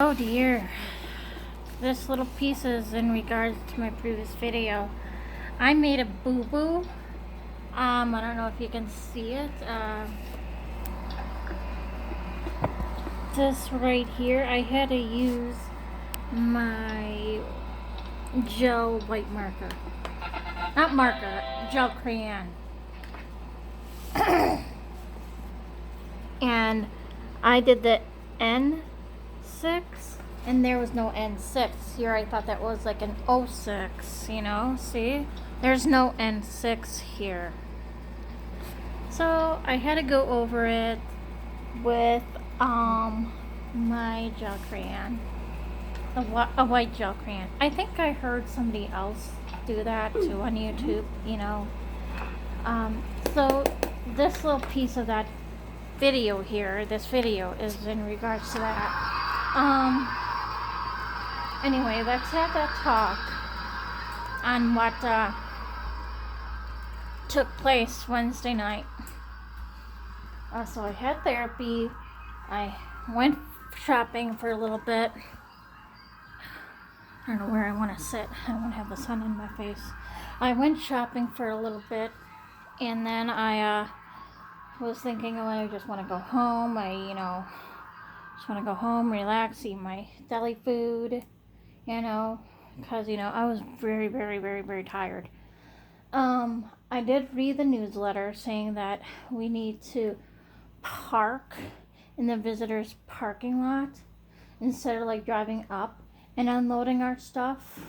Oh dear, this little piece is in regards to my previous video. I made a boo-boo. I don't know if you can see it. This right here, I had to use my gel white marker. Not marker, gel crayon. And I did the N6. And there was no N6 here. I thought that was like an 06, see? There's no N6 here. So I had to go over it with my gel crayon. A white gel crayon. I think I heard somebody else do that too on YouTube, So this little piece of that video here, this video is in regards to that. Anyway, let's have that talk on what took place Wednesday night. So I had therapy. I went shopping for a little bit. I don't know where I want to sit. I don't want to have the sun in my face. I went shopping for a little bit, and then I was thinking, I just want to go home. Just want to go home, relax, eat my deli food. Because, I was very, very, very, very tired. I did read the newsletter saying that we need to park in the visitors' parking lot instead of like driving up and unloading our stuff.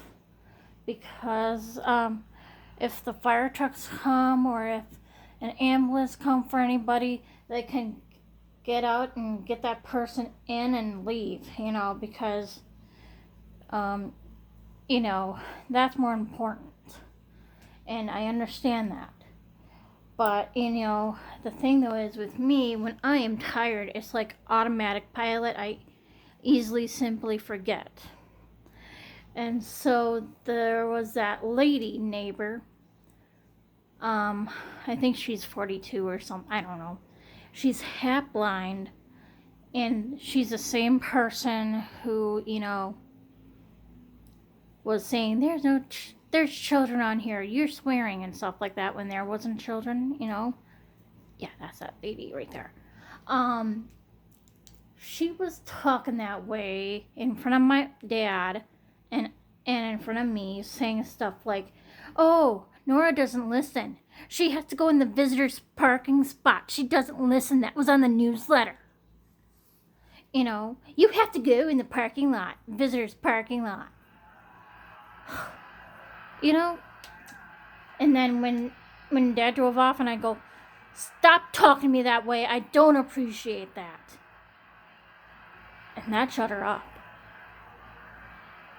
Because, if the fire trucks come or if an ambulance come for anybody, they can get out and get that person in and leave, because that's more important. And I understand that. But, the thing though is with me, when I am tired, it's like automatic pilot. I easily simply forget. And so there was that lady neighbor. I think she's 42 or something. I don't know. She's half blind. And she's the same person who, was saying there's children on here, you're swearing and stuff like that when there wasn't children. Yeah, that's that lady right there. She was talking that way in front of my dad and in front of me, saying stuff like, oh, Nora doesn't listen, she has to go in the visitors parking spot, she doesn't listen, that was on the newsletter. You have to go in the parking lot, visitors parking lot. And then when Dad drove off and I go, stop talking to me that way, I don't appreciate that. And that shut her up.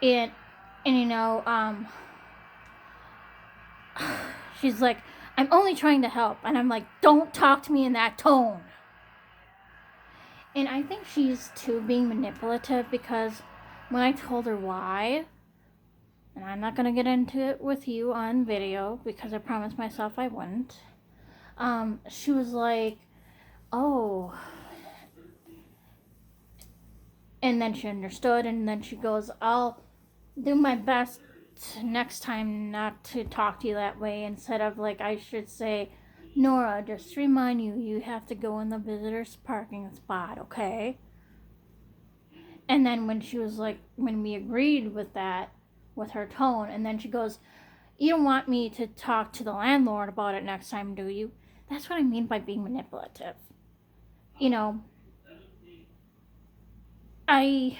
And she's like, I'm only trying to help. And I'm like, don't talk to me in that tone. And I think she's too being manipulative, because when I told her why, and I'm not going to get into it with you on video because I promised myself I wouldn't, she was like, oh. And then she understood, and then she goes, I'll do my best next time not to talk to you that way, instead of like I should say, Nora, just to remind you, you have to go in the visitors parking spot, okay? And then when we agreed with that, with her tone, and then she goes, you don't want me to talk to the landlord about it next time, do you? That's what I mean by being manipulative. I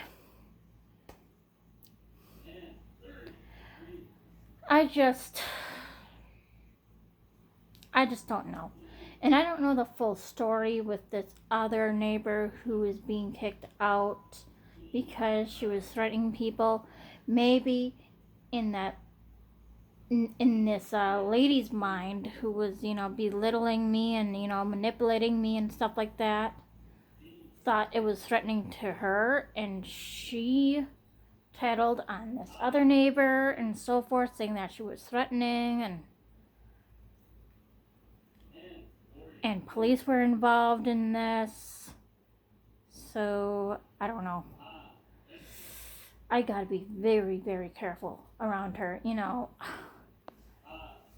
just don't know. And I don't know the full story with this other neighbor who is being kicked out because she was threatening people. Maybe in this lady's mind, who was, belittling me and, manipulating me and stuff like that, thought it was threatening to her, and she tattled on this other neighbor and so forth, saying that she was threatening, and police were involved in this. So I don't know. I gotta be very, very careful around her.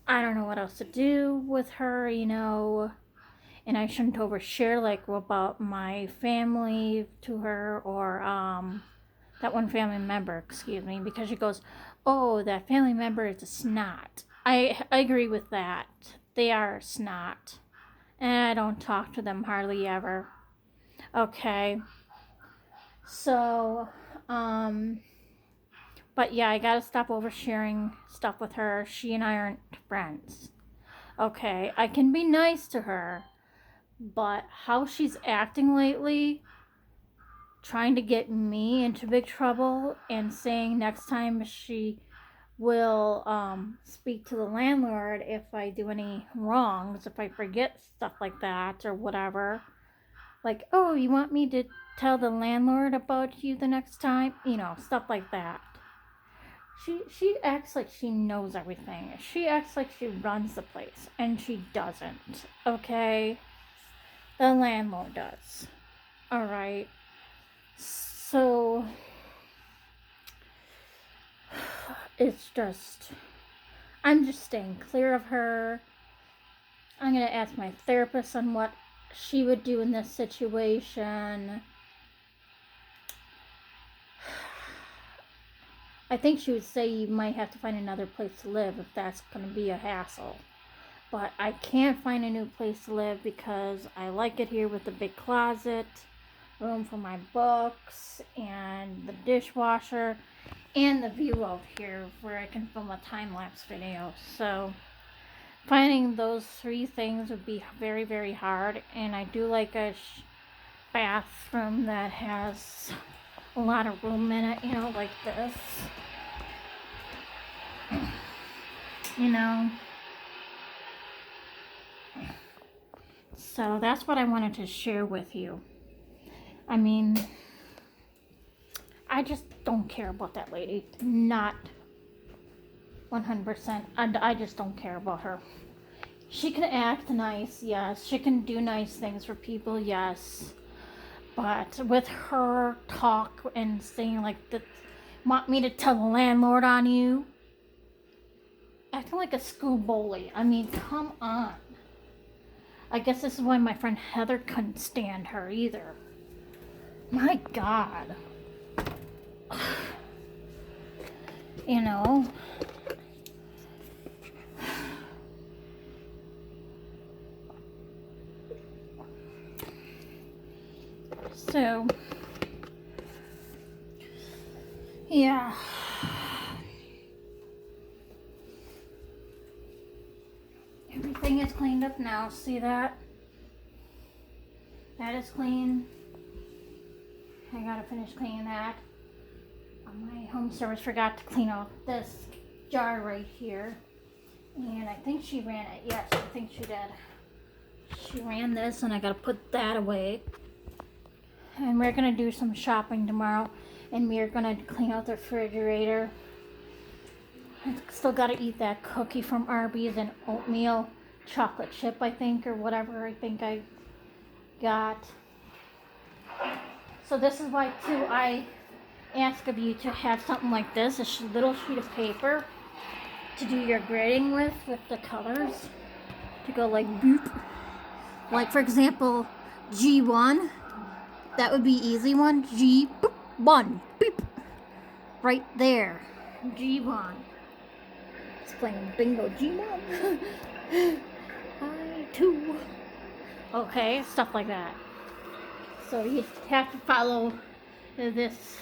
I don't know what else to do with her, and I shouldn't overshare like about my family to her or that one family member, excuse me, because she goes, "Oh, that family member is a snot." I agree with that. They are a snot, and I don't talk to them hardly ever. Okay, so but yeah, I gotta stop oversharing stuff with her. She and I aren't friends. Okay, I can be nice to her, but how she's acting lately, trying to get me into big trouble and saying next time she will speak to the landlord if I do any wrongs, if I forget stuff like that or whatever. Like, oh, you want me to tell the landlord about you the next time? Stuff like that. She acts like she knows everything. She acts like she runs the place, and she doesn't. Okay, the landlord does. All right. So it's just, I'm just staying clear of her. I'm gonna ask my therapist on what she would do in this situation. I think she would say you might have to find another place to live if that's going to be a hassle. But I can't find a new place to live because I like it here with the big closet, room for my books, and the dishwasher, and the view out here where I can film a time-lapse video. So finding those three things would be very, very hard. And I do like a bathroom that has a lot of room in it, like this. So that's what I wanted to share with you. I mean, I just don't care about that lady. Not 100%. I just don't care about her. She can act nice, yes. She can do nice things for people, yes. But with her talk and saying like, want me to tell the landlord on you? Acting like a school bully. I mean, come on. I guess this is why my friend Heather couldn't stand her either. My God. So, yeah. Everything is cleaned up now. See that? That is clean. I gotta finish cleaning that. My home service forgot to clean off this jar right here. And I think she ran it. Yes, I think she did. She ran this, and I gotta put that away. And we're gonna do some shopping tomorrow, and we're gonna clean out the refrigerator. I still gotta eat that cookie from Arby's and oatmeal chocolate chip, I think, or whatever I think I got. So this is why too I ask of you to have something like this, a little sheet of paper to do your grading with the colors, to go like boop. Like for example, G1, that would be easy one. G1, beep, right there. G1. It's playing bingo. G1. I2. Okay, stuff like that. So you have to follow this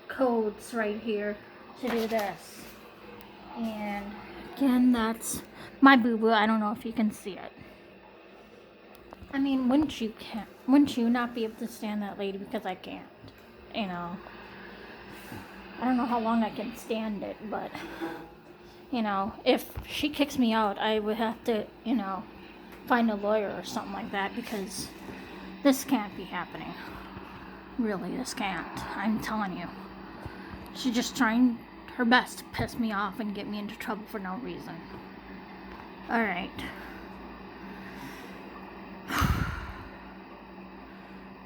codes right here to do this. And again, that's my boo-boo. I don't know if you can see it. I mean, wouldn't you not be able to stand that lady? Because I can't. I don't know how long I can stand it, but if she kicks me out, I would have to, find a lawyer or something like that, because this can't be happening. Really, this can't. I'm telling you. She's just trying her best to piss me off and get me into trouble for no reason. Alright.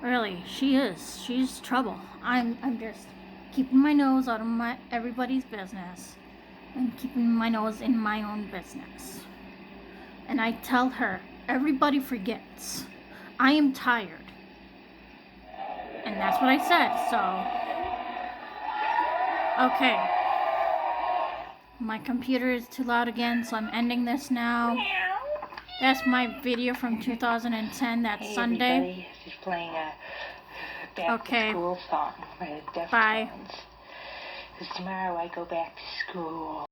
Really, she is. She's trouble. I'm just keeping my nose out of everybody's business and keeping my nose in my own business. And I tell her, everybody forgets. I am tired. And that's what I said, so. Okay. My computer is too loud again, so I'm ending this now. That's my video from 2010, that's Sunday. Everybody. She's playing a back to school song by the Deftones. Bye. Because tomorrow I go back to school.